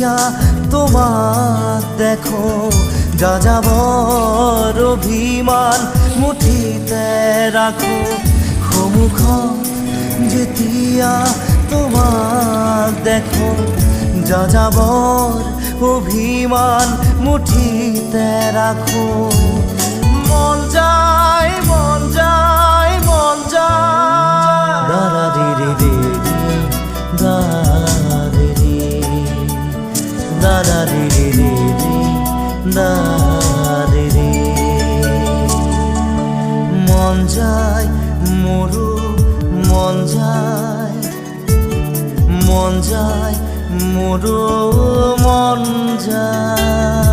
দিয়া তোমার দেখো যাযাবর অভিমান মুঠিতে রাখো সমুখ যেতিয়া তোমার দেখো যাযাবর অভিমান মুঠিতে রাখো মন যায় মন যায় মন যায় দারা রে রে রে দারে রে দারা রে রে রে দারে রে মন যায় মোরো মন যায় মন যায় মোরো মন যায়।